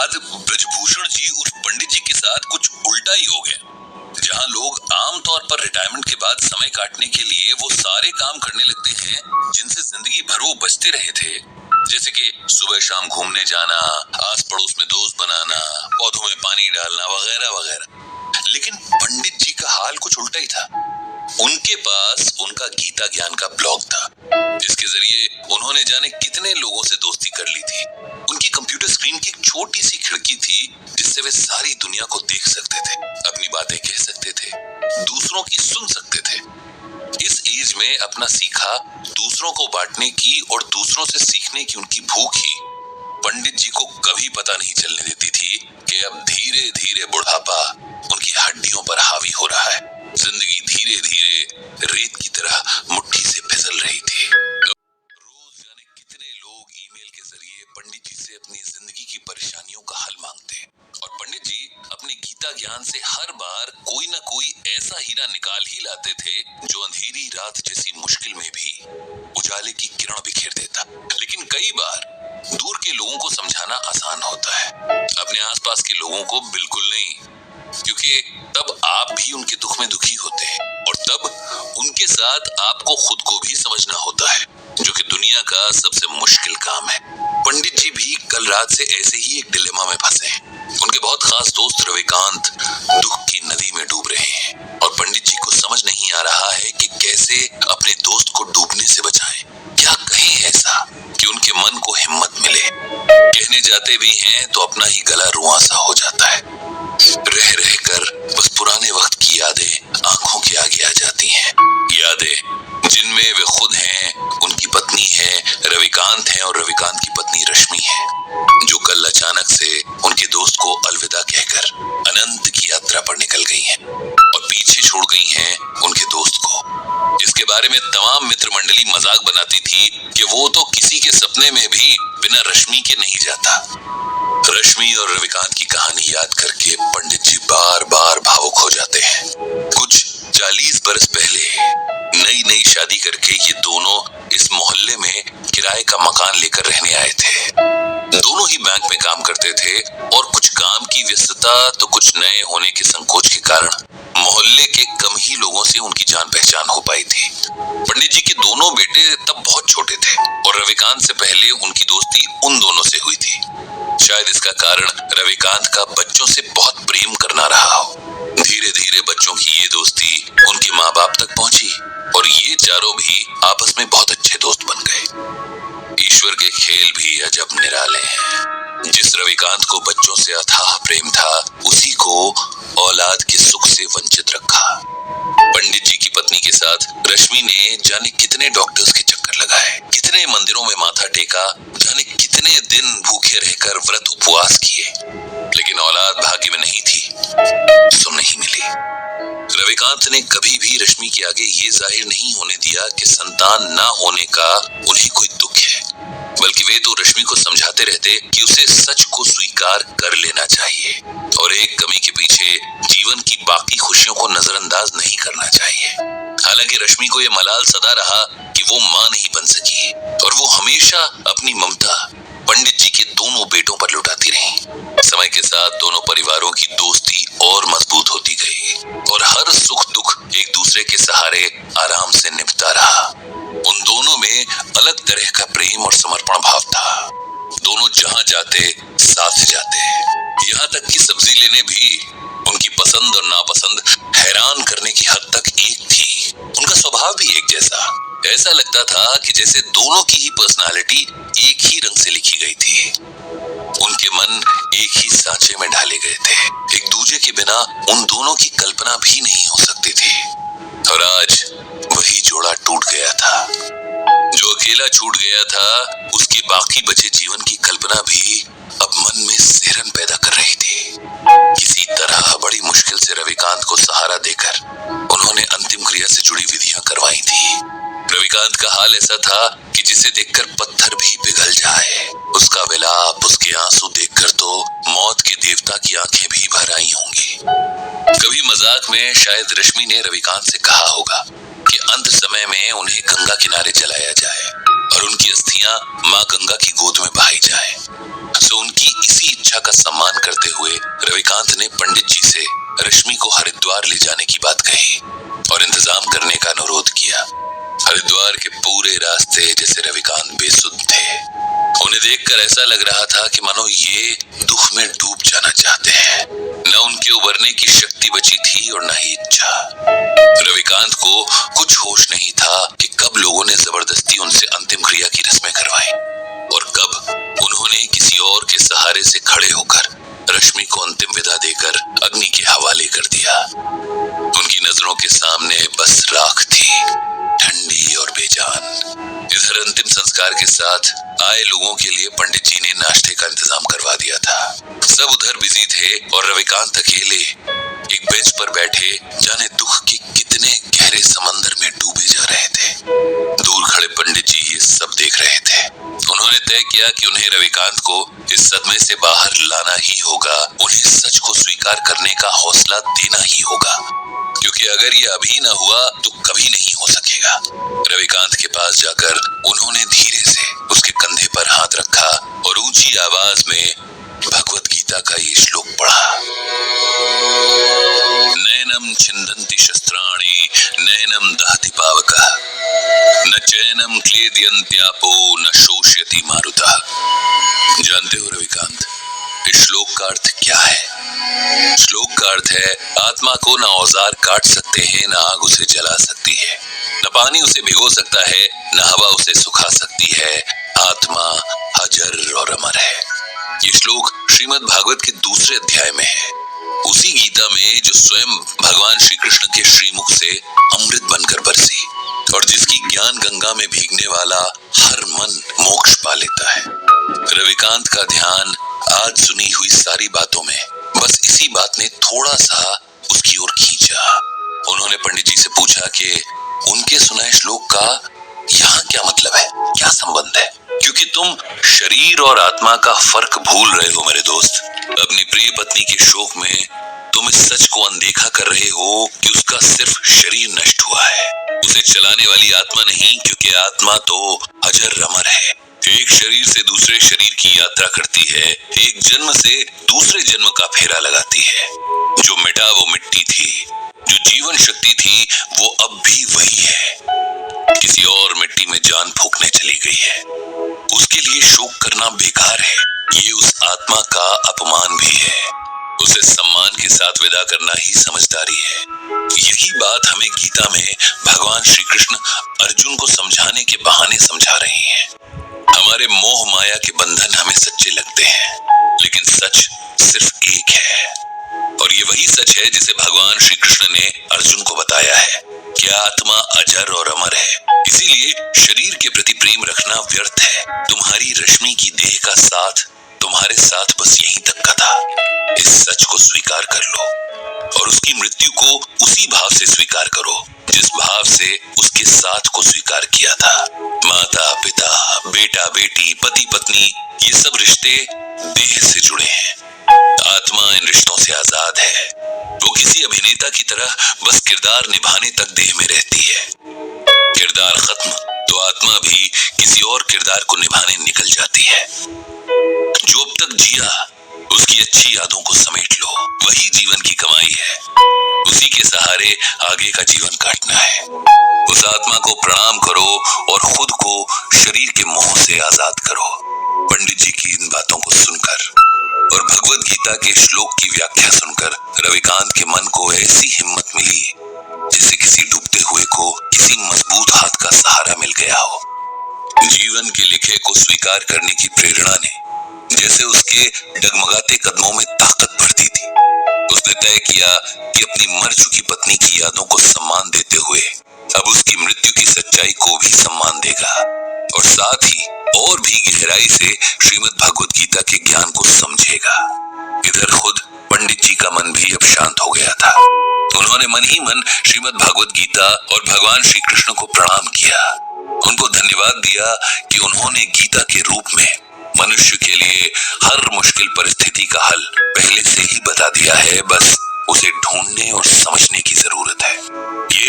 बाद ब्रजभूषण जी उर्फ पंडित जी के साथ कुछ उल्टा ही हो गया। जहां लोग आमतौर पर रिटायरमेंट के बाद समय काटने के लिए वो सारे काम करने लगते हैं जिनसे जिंदगी भर वो बचते रहे थे, जैसे कि सुबह शाम घूमने जाना, आस पड़ोस में दोस्त बनाना, पौधों में पानी डालना वगैरह वगैरह। लेकिन पंडित जी का हाल कुछ उल्टा ही था। उनके पास उनका गीता ज्ञान का ब्लॉग था, जिसके जरिए उन्होंने जाने कितने लोगों से दोस्ती कर ली थी। उनकी कंप्यूटर स्क्रीन की एक छोटी सी खिड़की थी जिससे वे सारी दुनिया को देख सकते थे, अपनी बातें कह सकते थे, दूसरों की सुन सकते थे। इस एज में अपना सीखा दूसरों को बांटने की और दूसरों से सीखने की उनकी भूख ही पंडित जी को कभी पता नहीं चलने देती थी कि अब धीरे धीरे बुढ़ापा उनकी हड्डियों पर हावी हो रहा है। जिंदगी धीरे धीरे रेत की तरह मुट्ठी से फिसल रही थी। रोज जाने कितने लोग ईमेल के जरिए पंडित जी से अपनी जिंदगी की परेशानियों का हल मांगते, और पंडित जी अपने गीता ज्ञान से हर बार कोई ना कोई ऐसा हीरा निकाल ही लाते थे जो अंधेरी रात जैसी मुश्किल में भी उजाले की किरण बिखेर देता। लेकिन कई बार दूर के लोगों को समझाना आसान होता है, अपने आसपास के लोगों को बिल्कुल नहीं, क्योंकि तब आप भी उनके दुख में दुखी होते हैं और तब उनके साथ आपको खुद को भी समझना होता है, जो कि दुनिया का सबसे मुश्किल काम है। पंडित जी भी कल रात से ऐसे ही एक डिलेमा में फंसे हैं। उनके बहुत खास दोस्त रविकांत दुख की नदी में डूब रहे हैं और पंडित जी को समझ नहीं आ रहा है कि कैसे अपने दोस्त को डूबने से बचाएं। क्या कहें ऐसा कि उनके मन को हिम्मत मिले। कहने जाते भी हैं तो अपना ही गला रुआंसा हो जाता है। रह रहकर बस पुराने वक्त की यादें आंखों के आगे आ जाती हैं। यादें जिनमें वे खुद हैं, उनकी पत्नी है रविकांत है और रविकांत की पत्नी रश्मि है, जो कल अचानक से उनके दोस्त को अलविदा कहकर अनंत की यात्रा पर निकल गई हैं और पीछे छोड़ गई हैं उनके दोस्त को, जिसके बारे में तमाम मित्र मंडली मजाक बनाती थी कि वो तो किसी के सपने में भी बिना रश्मि के नहीं जाता। रश्मि और रविकांत की कहानी याद करके पंडित जी बार बार भावुक हो जाते हैं। कुछ 40 बरस पहले नई नई शादी करके ये दोनों इस मोहल्ले में किराए का मकान लेकर रहने आए थे। दोनों ही बैंक में काम करते थे और कुछ काम की व्यस्तता तो कुछ नए होने के संकोच के कारण मोहल्ले के कम ही लोगों से उनकी जान पहचान हो पाई थी। पंडित जी के दोनों बेटे तब बहुत छोटे थे और रविकांत से पहले उनकी दोस्ती उन दोनों से हुई थी। शायद इसका कारण रविकांत का बच्चों से बहुत प्रेम करना रहा हो। धीरे धीरे बच्चों की ये दोस्ती उनके माँ बाप तक पहुंची और ये चारों भी आपस में बहुत अच्छे दोस्त बन गए। ईश्वर के खेल भी अजब निराले हैं। जिस रविकांत को बच्चों से अथाह प्रेम था, उसी को औलाद के सुख से वंचित रखा। पंडित जी की पत्नी के साथ रश्मि ने जाने कितने डॉक्टर्स के चक्कर लगाए, कितने मंदिरों में माथा टेका, जाने कितने दिन भूखे रहकर व्रत उपवास किए, लेकिन औलाद भाग्य में नहीं थी, सो नहीं मिली। रविकांत ने कभी भी रश्मि के आगे ये जाहिर नहीं होने दिया कि संतान ना होने का उन्हें कोई दुख है, बल्कि वे तो रश्मि को समझाते रहते कि उसे सच को स्वीकार कर लेना चाहिए और एक कमी के पीछे जीवन की बाकी खुशियों को नजरअंदाज नहीं करना चाहिए। हालांकि रश्मि को यह मलाल सदा रहा कि वो मां नहीं बन सकी और वो हमेशा अपनी ममता पंडित जी के दोनों बेटों पर लुटाती रही। समय के साथ दोनों परिवारों की दोस्ती और मजबूत होती गई और हर सुख दुख एक दूसरे के सहारे आराम से निपटा रहा। उन दोनों में अलग तरह का प्रेम और समर्पण भाव था। दोनों जहां जाते साथ जाते, यहाँ तक कि सब्जी लेने भी उनकी पसंद और नापसंद हैरान करने की हद तक एक थी। उनका स्वभाव भी एक जैसा, ऐसा लगता था कि जैसे दोनों की ही पर्सनालिटी एक ही रंग से लिखी गई थी। उनके मन एक ही सांचे में ढाले गए थे। एक दूजे के बिना उन दोनों की कल्पना भी नहीं हो सकती थी। और आज वही जोड़ा टूट गया था। जो अकेला छूट गया था, उसके बाकी बचे जीवन की कल्पना भी अब मन में सिहरन पैदा कर रही थी। किसी तरह बड़ी मुश्किल से रविकांत को सहारा देकर उन्होंने अंतिम क्रिया से जुड़ी विधियां करवाई थी। रविकांत का हाल ऐसा था कि जिसे देखकर पत्थर भी पिघल जाए। उसका विलाप, उसके आंसू देखकर तो मौत के देवता की आंखें भी भर आई होंगी। कभी मजाक में शायद रश्मि ने रविकांत से कहा होगा कि अंत समय में उन्हें गंगा किनारे चलाया जाए और उनकी अस्थियां मां गंगा की गोद में बहाई जाए। सो उनकी इसी इच्छा का सम्मान करते हुए रविकांत ने पंडित जी से रश्मि को हरिद्वार ले जाने की बात कही और इंतजाम करने का अनुरोध किया। हरिद्वार के पूरे रास्ते जैसे रविकांत बेसुध थे। उन्हें देखकर ऐसा लग रहा था कि मानो ये दुख में डूब जाना चाहते हैं। न उनके उबरने की शक्ति बची थी और न ही इच्छा। रविकांत को कुछ होश नहीं था कि कब लोगों ने जबरदस्ती उनसे अंतिम क्रिया की रस्में करवाई और कब उन्होंने किसी और के सहारे से खड़े होकर रश्मि को अंतिम विदा देकर अग्नि के हवाले कर दिया। उनकी नजरों के सामने बस राख थी, ठंडी और बेजान। इधर अंतिम संस्कार के साथ आए लोगों के लिए पंडित जी ने नाश्ते का इंतजाम करवा दिया था। सब उधर बिजी थे और रविकांत अकेले एक बेंच पर बैठे जाने दुख के कितने गहरे समंदर में डूबे जा रहे थे। दूर खड़े पंडित जी ये सब देख रहे थे। उन्होंने तय किया कि उन्हें रविकांत को इस सदमे से बाहर लाना ही होगा, उन्हें सच को स्वीकार करने का हौसला देना ही होगा, क्योंकि अगर ये अभी न हुआ तो कभी नहीं हो सकेगा। रविकांत के पास जाकर उन्होंने धीरे से उसके कंधे पर हाथ रखा और ऊंची आवाज में भगवत गीता का ये श्लोक पढ़ा। नैनम छिन्दन्ति शस्त्राणि नैनम दहति पावकः न चैनम क्लेदयन्त्यापो न शोषयति मारुतः। जानते हो रविकांत, इस श्लोक का अर्थ क्या है? श्लोक का अर्थ है आत्मा को न औजार काट सकते हैं, न आग उसे जला सकती है, न पानी उसे भिगो सकता है, न हवा उसे सुखा सकती है। आत्मा अजर और अमर है। ये श्लोक श्रीमद् भागवत के दूसरे अध्याय में है, उसी गीता में जो स्वयं भगवान श्री कृष्ण के श्रीमुख से अमृत बनकर बरसी और जिसकी ज्ञान गंगा में भीगने वाला हर मन मोक्ष पा लेता है। रविकांत का ध्यान आज सुनी हुई सारी बातों में बस इसी बात ने थोड़ा सा उसकी ओर खींचा। उन्होंने पंडित जी से पूछा कि उनके सुनाए श्लोक का यहाँ क्या मतलब है, क्या संबंध है? क्योंकि तुम शरीर और आत्मा का फर्क भूल रहे हो मेरे दोस्त। अपनी प्रिय पत्नी के शोक में तुम इस सच को अनदेखा कर रहे हो कि उसका सिर्फ शरीर नष्ट हुआ है, उसे चलाने वाली आत्मा नहीं, क्योंकि आत्मा तो अजर अमर है। एक शरीर से दूसरे शरीर की यात्रा करती है, एक जन्म से दूसरे जन्म का फेरा लगाती है। जो मिटा वो मिट्टी थी, जो जीवन शक्ति थी वो अब भी वही है, किसी और मिट्टी में जान फूंकने चली गई है। उसके लिए शोक करना बेकार है, ये उस आत्मा का अपमान भी है। उसे सम्मान के साथ विदा करना ही समझदारी है। यही बात हमें गीता में भगवान श्री कृष्ण अर्जुन को समझाने के बहाने समझा रहे हैं। हमारे मोह माया के बंधन हमें सच्चे लगते हैं, लेकिन सच सिर्फ एक है और ये वही सच है जिसे भगवान श्री कृष्ण ने अर्जुन को बताया है कि आत्मा अजर और अमर है। इसीलिए शरीर के प्रति प्रेम रखना व्यर्थ है। तुम्हारी रश्मि की देह का साथ तुम्हारे साथ बस यहीं तक का था। इस सच को स्वीकार कर लो और उसकी मृत्यु को उसी भाव से स्वीकार करो जिस भाव से उसके साथ को स्वीकार किया था। माता पिता, बेटा बेटी, पति पत्नी, ये सब रिश्ते देह से जुड़े हैं। आत्मा इन रिश्तों से आजाद है। वो किसी अभिनेता की तरह बस किरदार निभाने तक देह में रहती है। किरदार खत्म तो आत्मा भी किसी और किरदार को निभाने निकल जाती है। जो अब तक जिया उसकी अच्छी यादों को समेट लो, वही जीवन की कमाई है। उसी के सहारे आगे का जीवन काटना है। उस आत्मा को प्रणाम करो और खुद को शरीर के मोह से आजाद करो। पंडित जी की इन बातों को सुनकर और भगवत गीता के श्लोक की व्याख्या सुनकर रविकांत के मन को ऐसी हिम्मत मिली जैसे किसी डूबते हुए को किसी मजबूत हाथ का सहारा मिल गया हो। जीवन के लिखे को स्वीकार करने की प्रेरणा ने जैसे उसके डगमगाते कदमों में ताकत भर दी थी। उसने तय किया कि अपनी मर चुकी पत्नी की यादों को सम्मान देते हुए अब उसकी मृत्यु की सच्चाई को भी सम्मान देगा और साथ ही और भी गहराई से श्रीमद् भागवत गीता के ज्ञान को समझेगा। इधर खुद पंडित जी का मन भी अब शांत हो गया था। उन्होंने मन ही मन श्रीमद् भागवत गीता और भगवान श्री कृष्ण को प्रणाम किया। उनको धन्यवाद दिया कि उन्होंने गीता के रूप में मनुष्य के लिए हर मुश्किल परिस्थिति का हल पहले से ही बता दिया है, बस उसे ढूंढने और समझने की जरूरत है। ये